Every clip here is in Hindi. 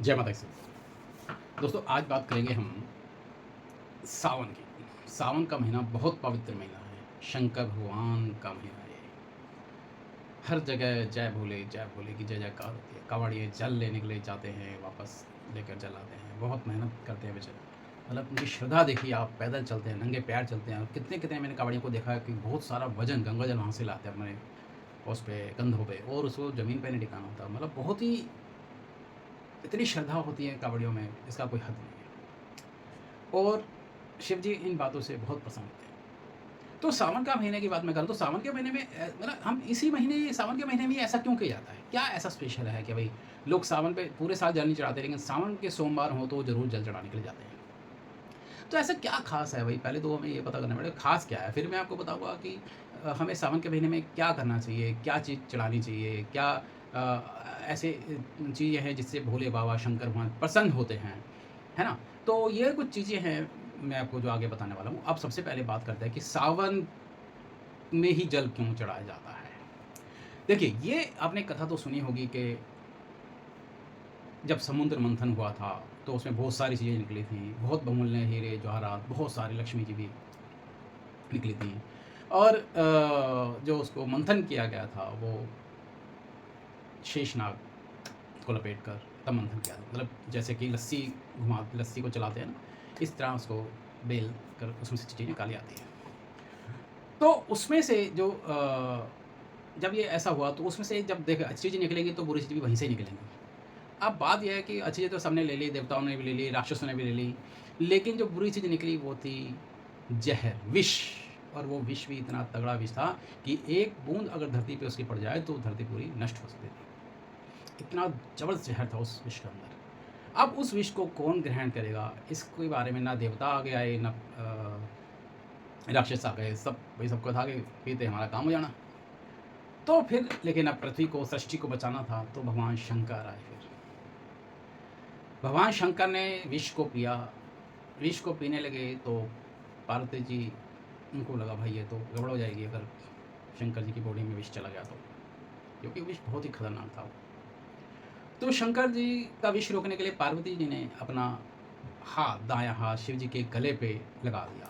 जय माता दी। दोस्तों आज बात करेंगे हम सावन की। सावन का महीना बहुत पवित्र महीना है। शंकर भगवान का महीना है ये। हर जगह जय भोले की जय जयकार होती है। कांवड़िए जल लेने के लिए जाते हैं, वापस लेकर जल आते हैं। बहुत मेहनत करते हैं बेचारे। मतलब उनकी श्रद्धा देखिए आप, पैदल चलते हैं, नंगे पैर चलते हैं। और कितने मैंने कांवड़ियों को देखा है कि बहुत सारा वजन गंगा जल वहाँ से लाते हैं अपने उस पे कंधों पे, और उसको ज़मीन पे नहीं टिकाना होता। मतलब बहुत ही इतनी श्रद्धा होती है कांवड़ियों में, इसका कोई हद नहीं है। और शिव जी इन बातों से बहुत प्रसन्न होते हैं। तो सावन का महीने की बात मैं करूँ तो सावन के महीने में मतलब हम इसी महीने सावन के महीने में ऐसा क्यों किया जाता है? क्या ऐसा स्पेशल है कि भई लोग सावन पे पूरे साल जल नहीं चढ़ाते, लेकिन सावन के सोमवार हों तो ज़रूर जल चढ़ाने के लिए जाते हैं। तो ऐसा क्या ख़ास है भई? पहले तो हमें ये पता करना पड़ेगा ख़ास क्या है? फिर मैं आपको बताऊँगा कि हमें सावन के महीने में क्या करना चाहिए, क्या चीज़ चढ़ानी चाहिए, क्या ऐसे चीज़ें हैं जिससे भोले बाबा, शंकर भगवान प्रसन्न होते हैं, है ना? तो ये कुछ चीज़ें हैं मैं आपको जो आगे बताने वाला हूँ। अब सबसे पहले बात करते हैं कि सावन में ही जल क्यों चढ़ाया जाता है? देखिए, ये आपने कथा तो सुनी होगी कि जब समुद्र मंथन हुआ था, तो उसमें बहुत सारी चीज़ें निकली थीं, बहुत बहुमूल्य हीरे जवाहरात, बहुत सारी लक्ष्मी जी भी निकली थीं। और जो उसको मंथन किया गया था, वो शेषनाग को लपेट कर तब मंथन किया था। मतलब जैसे कि लस्सी को चलाते हैं ना, इस तरह उसको बेल कर उसमें से चीज़ें निकाली आती हैं। तो उसमें से जो जब ये ऐसा हुआ तो उसमें से जब देखा अच्छी चीज़ें निकलेंगी तो बुरी चीज़ें भी वहीं से ही निकलेंगी। अब बात ये है कि अच्छी चीज़ें तो सबने ले ली, देवताओं ने भी ले ली, राक्षसों ने भी ले ली, लेकिन जो बुरी चीज़ निकली वो थी ज़हर, विष। और वो विष भी इतना तगड़ा विष था कि एक बूँद अगर धरती पे उसकी पड़ जाए तो धरती पूरी नष्ट हो सकती थी। इतना ज़बरदस्त ज़हर था उस विष के अंदर। अब उस विष को कौन ग्रहण करेगा, इसके बारे में ना देवता आगे आए, ना राक्षस आ गए। सब वही सबको था कि पीते हमारा काम हो जाना। तो फिर लेकिन अब पृथ्वी को, सृष्टि को बचाना था, तो भगवान शंकर आए फिर। भगवान शंकर ने विष को पिया, विष को पीने लगे तो पार्वती जी उनको लगा भाई ये तो गड़बड़ हो जाएगी अगर शंकर जी की बॉडी में विष चला गया तो, क्योंकि विष बहुत ही खतरनाक था वो। तो शंकर जी का विष रोकने के लिए पार्वती जी ने अपना हाथ, दायाँ हाथ शिव जी के गले पे लगा दिया,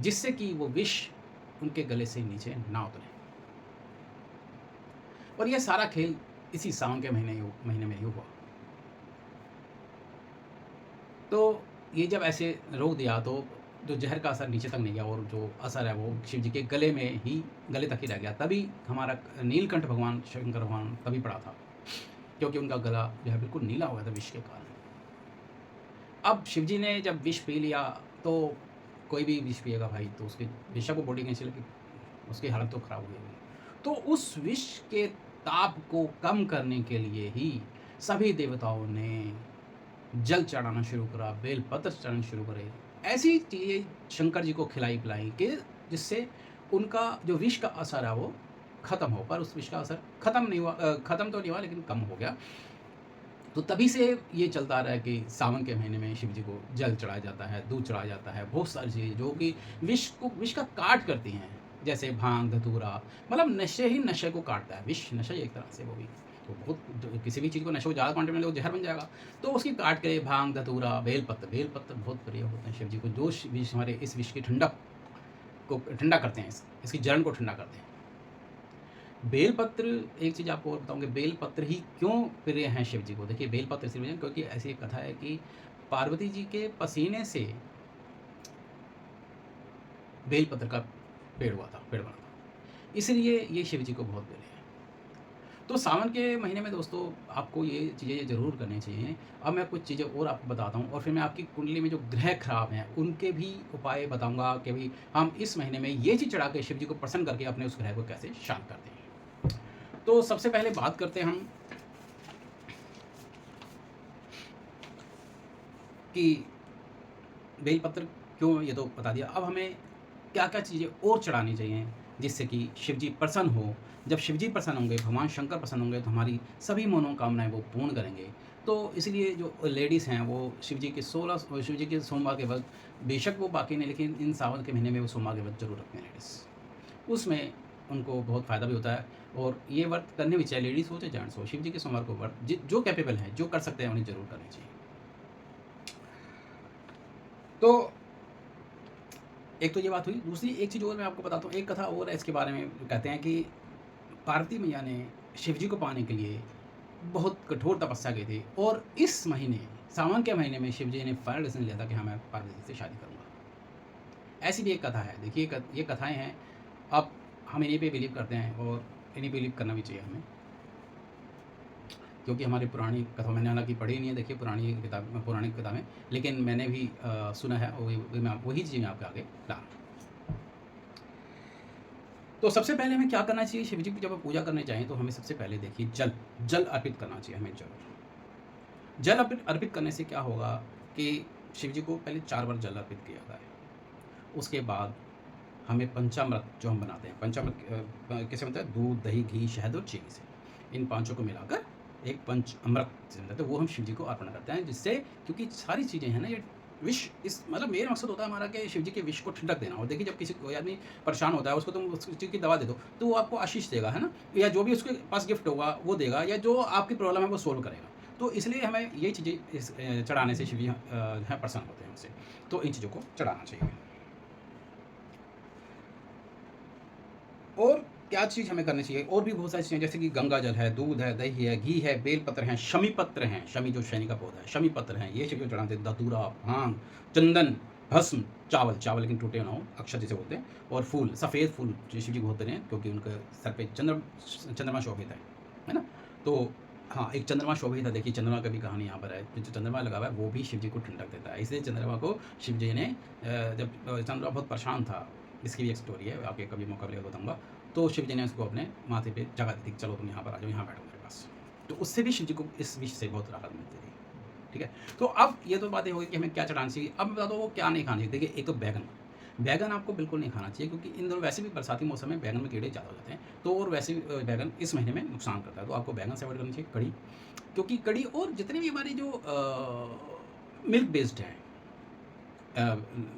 जिससे कि वो विष उनके गले से नीचे ना उतरे। और ये सारा खेल इसी सावन के महीने में ही हुआ। तो ये जब ऐसे रोक दिया तो जो ज़हर का असर नीचे तक नहीं गया, और जो असर है वो शिव जी के गले तक ही रह गया। तभी हमारा नीलकंठ भगवान, शंकर भगवान तभी पड़ा था, क्योंकि उनका गला जो है बिल्कुल नीला हो गया था विष के कारण। अब शिव जी ने जब विष पी लिया तो कोई भी विष पिएगा भाई तो उसकी बेशक वो बॉडी कैसी लगी, उसकी हालत तो खराब हो गई। तो उस विष के ताप को कम करने के लिए ही सभी देवताओं ने जल चढ़ाना शुरू करा, बेलपत्र चढ़ाना शुरू करे। ऐसी चीज़ें शंकर जी को खिलाई-पिलाई कि जिससे उनका जो विष का असर है वो ख़त्म हो। पर उस विष का असर ख़त्म तो नहीं हुआ लेकिन कम हो गया। तो तभी से ये चलता आ रहा है कि सावन के महीने में शिव जी को जल चढ़ाया जाता है, दूध चढ़ाया जाता है, बहुत सारी चीज़ें जो कि विष का काट करती हैं। जैसे भांग, धतूरा, मतलब नशे ही नशे को काटता है। विष नशा ही एक तरह से वो भी। तो बहुत जो किसी भी चीज़ को नशे को ज़्यादा क्वांटिटी में लो जहर बन जाएगा। तो उसकी काट के भांग, धतूरा, बेलपत्र बहुत प्रिय होते हैं शिव जी को, जो विष हमारे इस विष की ठंडक को ठंडा करते हैं, इसकी जलन को ठंडा करते हैं। बेलपत्र, एक चीज़ आपको और बताऊँ कि बेलपत्र ही क्यों प्रिय हैं शिव जी को। देखिए बेलपत्र इसलिए क्योंकि ऐसी एक कथा है कि पार्वती जी के पसीने से बेलपत्र का पेड़ बना था। इसलिए ये शिव जी को बहुत प्रिय है। तो सावन के महीने में दोस्तों आपको ये चीज़ें ज़रूर करनी चाहिए। अब मैं कुछ चीज़ें और आपको बताता हूँ, और फिर मैं आपकी कुंडली में जो ग्रह खराब हैं उनके भी उपाय बताऊँगा कि भई हम इस महीने में ये चीज़ चढ़ा के शिव जी को प्रसन्न करके अपने उस ग्रह को कैसे शांत करते हैं। तो सबसे पहले बात करते हैं हम कि बेलपत्र क्यों, ये तो बता दिया। अब हमें क्या-क्या चीज़ें और चढ़ानी चाहिए जिससे कि शिव जी प्रसन्न हो। जब शिव जी प्रसन्न होंगे, भगवान शंकर प्रसन्न होंगे तो हमारी सभी मनोकामनाएँ वो पूर्ण करेंगे। तो इसलिए जो लेडीज़ हैं वो शिव जी के सोमवार के व्रत बेशक वो बाकी नहीं, लेकिन इन सावन के महीने में वो सोमवार के व्रत ज़रूर रखते हैं लेडीज़। उसमें उनको बहुत फ़ायदा भी होता है और ये व्रत करने भी चाहिए, लेडीज़ हो चाहे जेंट्स हो। शिव जी के सोमवार को व्रत जो कैपेबल हैं, जो कर सकते हैं उन्हें ज़रूर करनी चाहिए। तो एक तो ये बात हुई, दूसरी एक चीज़ और मैं आपको बताता हूँ, एक कथा और है इसके बारे में। कहते हैं कि पार्वती मैया ने शिव जी को पाने के लिए बहुत कठोर तपस्या की थी और इस महीने, सावन के महीने में शिव जी ने फाइनल डिसीजन लिया था कि हाँ, मैं पार्वती से शादी करूँगा। ऐसी भी एक कथा है। देखिए ये कथाएँ हैं, अब हम इन्हीं पे बिलीव करते हैं और इन्हीं पे बिलीव करना भी चाहिए हमें, क्योंकि हमारी पुरानी कथा मैंने हालाँकि पढ़ी नहीं है, देखिए पुरानी किताब, पौराणिक किताबें, लेकिन मैंने भी सुना है और वही चीज़ मैं आपके आगे ला रहा हूँ। तो सबसे पहले हमें क्या करना चाहिए, शिव जी की जब पूजा करने जाएँ तो हमें सबसे पहले देखिए जल अर्पित करना चाहिए हमें ज़रूर। जल अर्पित करने से क्या होगा कि शिव जी को पहले 4 बार जल अर्पित किया जाता है। उसके बाद हमें पंचामृत जो हम बनाते हैं, पंचामृत कैसे बनता है? दूध, दही, घी, शहद और चीनी से। इन पाँचों को मिलाकर एक पंचामृत से बनता है, तो वो हम शिव जी को अर्पण करते हैं, जिससे, क्योंकि सारी चीज़ें हैं ना, ये विष, इस मतलब मेन मकसद होता है हमारा कि शिव जी के विष को ठंडक देना। और देखिए, जब कोई आदमी परेशान होता है, उसको तुम उस चीज़ की दवा दे दो, तो वो आपको आशीष देगा, है ना? या जो भी उसके पास गिफ्ट होगा वो देगा, या जो आपकी प्रॉब्लम है वो सोल्व करेगा। तो इसलिए हमें ये चीज़ें इस चढ़ाने से शिव जी हैं प्रसन्न होते हैं हमसे। तो इन चीज़ों को चढ़ाना चाहिए। और क्या चीज़ हमें करनी चाहिए? और भी बहुत सारी चीज़ें, जैसे कि गंगा जल है, दूध है, दही है, घी है, बेल पत्र हैं, शमी पत्र हैं, शमी जो शनि का पौधा है, शमी पत्र हैं, ये शिव जी को चढ़ाते हैं। धतूरा, भांग, चंदन, भस्म, चावल लेकिन टूटे ना हो, अक्षत जिसे बोलते हैं, और फूल, सफ़ेद फूल जो शिव जी को होते हैं, क्योंकि उनके सर पे चंद्रमा शोभित है ना? तो हाँ, एक चंद्रमा शोभित है। देखिए, चंद्रमा की भी कहानी यहाँ पर है। जो चंद्रमा लगा हुआ है वो भी शिव जी को ठंडक देता है। इसलिए चंद्रमा को शिव जी ने जब चंद्रमा बहुत परेशान था, इसकी भी एक स्टोरी है, आपके कभी मौका मिलेगा बताऊँगा। तो शिव जी ने उसको अपने माथे पे जगह दी थी, चलो तुम यहाँ पर आ जाओ, यहाँ बैठो मेरे पास। तो उससे भी शिव जी को इस विष से बहुत राहत मिलती थी। ठीक है? तो अब ये तो बातें हो गई कि हमें क्या चढ़ाना चाहिए। अब मैं बताता हूँ वो क्या नहीं खाना चाहिए। देखिए, एक तो बैगन, बैगन आपको बिल्कुल नहीं खाना चाहिए, क्योंकि इन दिनों वैसे भी बरसाती मौसम में बैगन में कीड़े ज़्यादा हो जाते हैं। तो और वैसे भी बैगन इस महीने में नुकसान करता है, तो आपको बैगन से अवॉइड करनी चाहिए। कढ़ी, क्योंकि कढ़ी और जितने भी हमारी जो मिल्क बेस्ड हैं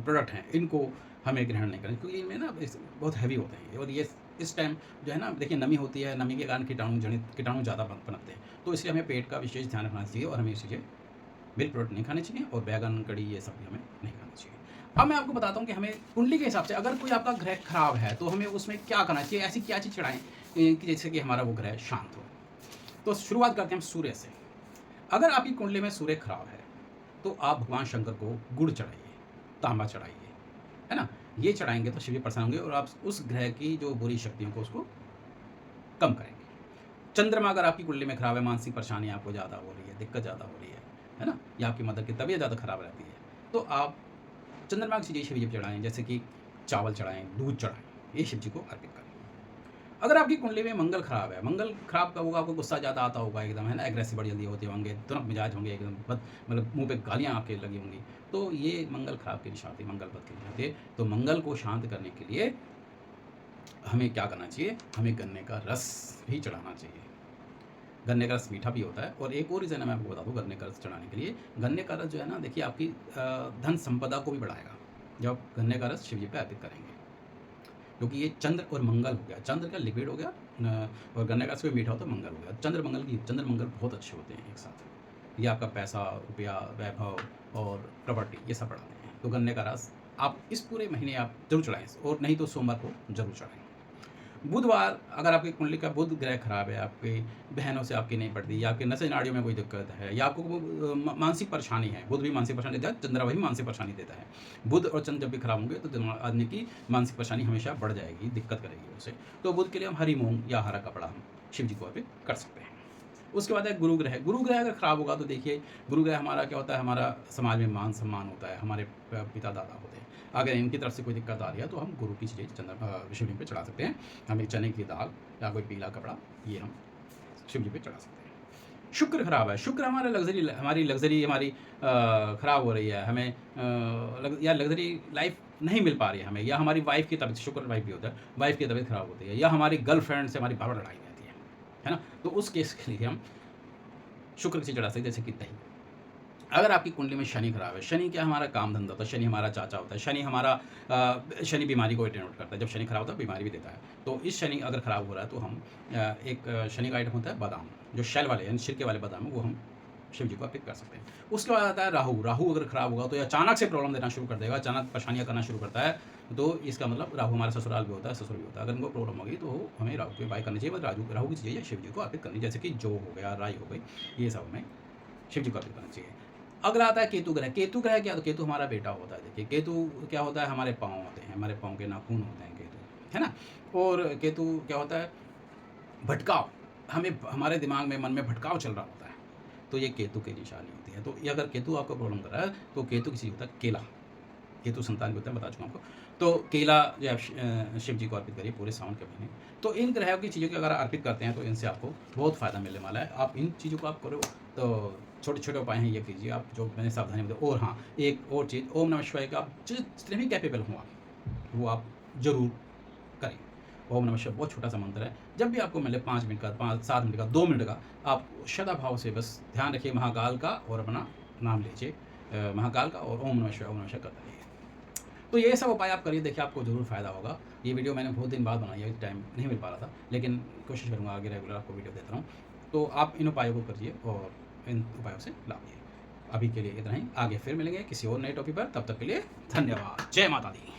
प्रोडक्ट हैं, इनको हमें ग्रहण नहीं करना, क्योंकि इनमें ना बहुत हैवी होते हैं। और ये इस टाइम जो है ना, देखिए नमी होती है, नमी के कारण कीटाणु ज़्यादा पनपते हैं। तो इसलिए हमें पेट का विशेष ध्यान रखना चाहिए और हमें ये चीज़ें मिल्क प्रोडक्ट नहीं खाने चाहिए, और बैगन, कढ़ी, ये सब भी हमें नहीं खाना चाहिए। अब मैं आपको बताता हूँ कि हमें कुंडली के हिसाब से, अगर कोई आपका ग्रह खराब है तो हमें उसमें क्या करना चाहिए, ऐसी क्या चीज़ चढ़ाएँ कि जैसे कि हमारा वो ग्रह शांत हो। तो शुरुआत करते हैं हम सूर्य से। अगर आपकी कुंडली में सूर्य खराब है तो आप भगवान शंकर को गुड़ चढ़ाइए, तांबा चढ़ाइए, है ना? ये चढ़ाएँगे तो शिव जी प्रसन्न होंगे और आप उस ग्रह की जो बुरी शक्तियों को उसको कम करेंगे। चंद्रमा अगर आपकी कुंडली में खराब है, मानसिक परेशानी आपको ज़्यादा हो रही है, दिक्कत ज़्यादा हो रही है ना? या आपकी मदर की तबीयत ज़्यादा खराब रहती है, तो आप चंद्रमा की चीज़ें शिव जी को चढ़ाएँ, जैसे कि चावल चढ़ाएँ, दूध चढ़ाएँ, ये शिव जी को अर्पित करें। अगर आपकी कुंडली में मंगल खराब है, मंगल खराब कब होगा? आपको गुस्सा ज़्यादा आता होगा एकदम, है ना? एग्रेसिव बड़ी जल्दी होते होंगे, तुरंत मिजाज होंगे एकदम, मतलब मुँह पे गालियाँ आपके लगी होंगी, तो ये मंगल खराब की निशानी, मंगल बद की निशानी। तो मंगल को शांत करने के लिए हमें क्या करना चाहिए? हमें गन्ने का रस भी चढ़ाना चाहिए। गन्ने का रस मीठा भी होता है। और एक और रीज़न है, मैं आपको बता दूँ गन्ने का रस चढ़ाने के लिए। गन्ने का रस जो है ना, देखिए आपकी धन संपदा को भी बढ़ाएगा, जब आप गन्ने का रस शिव जी पे अर्पित करेंगे। क्योंकि ये चंद्र और मंगल हो गया, चंद्र का लिक्विड हो गया और गन्ने का रस भी मीठा होता है, मंगल हो गया। चंद्र मंगल बहुत अच्छे होते हैं एक साथ। ये आपका पैसा, रुपया, वैभव और प्रॉपर्टी ये सब बढ़ाते हैं। तो गन्ने का रस आप इस पूरे महीने आप ज़रूर चढ़ाएँ, और नहीं तो सोमवार को ज़रूर चढ़ाएँ। बुधवार, अगर आपकी कुंडली का बुध ग्रह खराब है, आपकी बहनों से आपकी नहीं पड़ती, या आपकी नसें नाड़ियों में कोई दिक्कत है, या आपको मानसिक परेशानी है, बुध भी मानसिक परेशानी देता है, चंद्रमा भी मानसिक परेशानी देता है। बुध और चंद्र जब भी खराब होंगे तो आदमी की मानसिक परेशानी हमेशा बढ़ जाएगी, दिक्कत करेगी उसे। तो बुध के लिए हम हरी मूंग या हरा कपड़ा हम शिव जी को अर्पित कर सकते हैं। उसके बाद है गुरु ग्रह। गुरु ग्रह अगर खराब होगा तो देखिए, गुरु ग्रह हमारा क्या होता है, हमारा समाज में मान सम्मान होता है, हमारे पिता दादा होते हैं। अगर इनकी तरफ से कोई दिक्कत आ रही है तो हम गुरु की चीज़ें शिवलिंग पे चढ़ा सकते हैं। हमें चने की दाल या कोई पीला कपड़ा, ये हम शिव जी पे चढ़ा सकते हैं। शुक्र खराब है, शुक्र हमारी लग्जरी हमारी खराब हो रही है, हमें या लग्जरी लाइफ नहीं मिल पा रही है हमें, या हमारी वाइफ की तबीयत, शुक्र वाइफ भी होता है, वाइफ की तबीयत खराब होती है, या हमारी गर्लफ्रेंड से हमारी बार लड़ाई रहती है ना? तो उस केस के लिए हम शुक्र की चीज़ चढ़ा सकते हैं, जैसे कि दही। अगर आपकी कुंडली में शनि खराब है, शनि क्या हमारा काम धंधा होता है, शनि हमारा चाचा होता है, शनि हमारा शनि बीमारी को डिनोट करता है। जब शनि खराब होता है बीमारी भी देता है। तो इस शनि अगर खराब हो रहा है तो हम एक शनि का आइटम होता है बादाम, जो शेल वाले यानी छिलके वाले बादाम है, वो हम शिव जी को अर्पित कर सकते हैं। उसके बाद आता है राहु। राहु अगर खराब होगा तो ये अचानक से प्रॉब्लम देना शुरू कर देगा, अचानक परेशानियाँ करना शुरू करता है। तो इसका मतलब राहु हमारा ससुराल भी होता है, ससुर भी होता है। अगर इनको प्रॉब्लम होगी तो हमें राहु की उपाय करनी चाहिए, मतलब राहु की चीज़ें शिव जी को अर्पित करनी, जैसे कि जौ हो गया, राई हो गई, ये सब हमें शिव जी को अर्पित करना चाहिए। अगला आता है केतु ग्रह। केतु ग्रह क्या, तो केतु हमारा बेटा होता है। देखिए केतु क्या होता है, हमारे पाँव होते हैं, हमारे पाँव के नाखून होते हैं केतु, है ना। और केतु क्या होता है, भटकाव, हमें हमारे दिमाग में मन में भटकाव चल रहा होता है, तो ये केतु की निशानी होती है। तो ये अगर केतु आपको प्रॉब्लम कर रहा है तो केतु किसी होता है केला, केतु संतान के होता है, बता चुका आपको। तो केला जो आप शिव जी को अर्पित करिए पूरे सावन के महीने। तो इन ग्रहों की चीज़ों की अगर अर्पित करते हैं तो इनसे आपको बहुत फ़ायदा मिलने वाला है। आप इन चीज़ों को आप करो तो छोटे-छोटे उपाय हैं, ये कीजिए आप जो मैंने सावधानी बताई। और हाँ, एक और चीज़, ओम नमः शिवाय का आप जितने भी कैपेबल हो आप, वो आप ज़रूर करें। ओम नमः शिवाय बहुत छोटा-सा मंत्र है। जब भी आपको मिले 5 मिनट का, 5 7 मिनट का, 2 मिनट का, आप श्रद्धा भाव से बस ध्यान रखिए महाकाल का और अपना नाम लीजिए महाकाल का, और ओम नमः शिवाय करते रहिए। तो ये सब उपाय आप करिए, देखिए आपको ज़रूर फ़ायदा होगा। ये वीडियो मैंने बहुत दिन बाद बनाई है, टाइम नहीं मिल पा रहा था, लेकिन कोशिश करूँगा आगे रेगुलर आपको वीडियो देता रहूँ। तो आप इन उपायों को करिए और इन उपायों से लाभ लीजिए। अभी के लिए इतना ही, आगे फिर मिलेंगे किसी और नए टॉपिक पर, तब तक के लिए धन्यवाद। जय माता दी।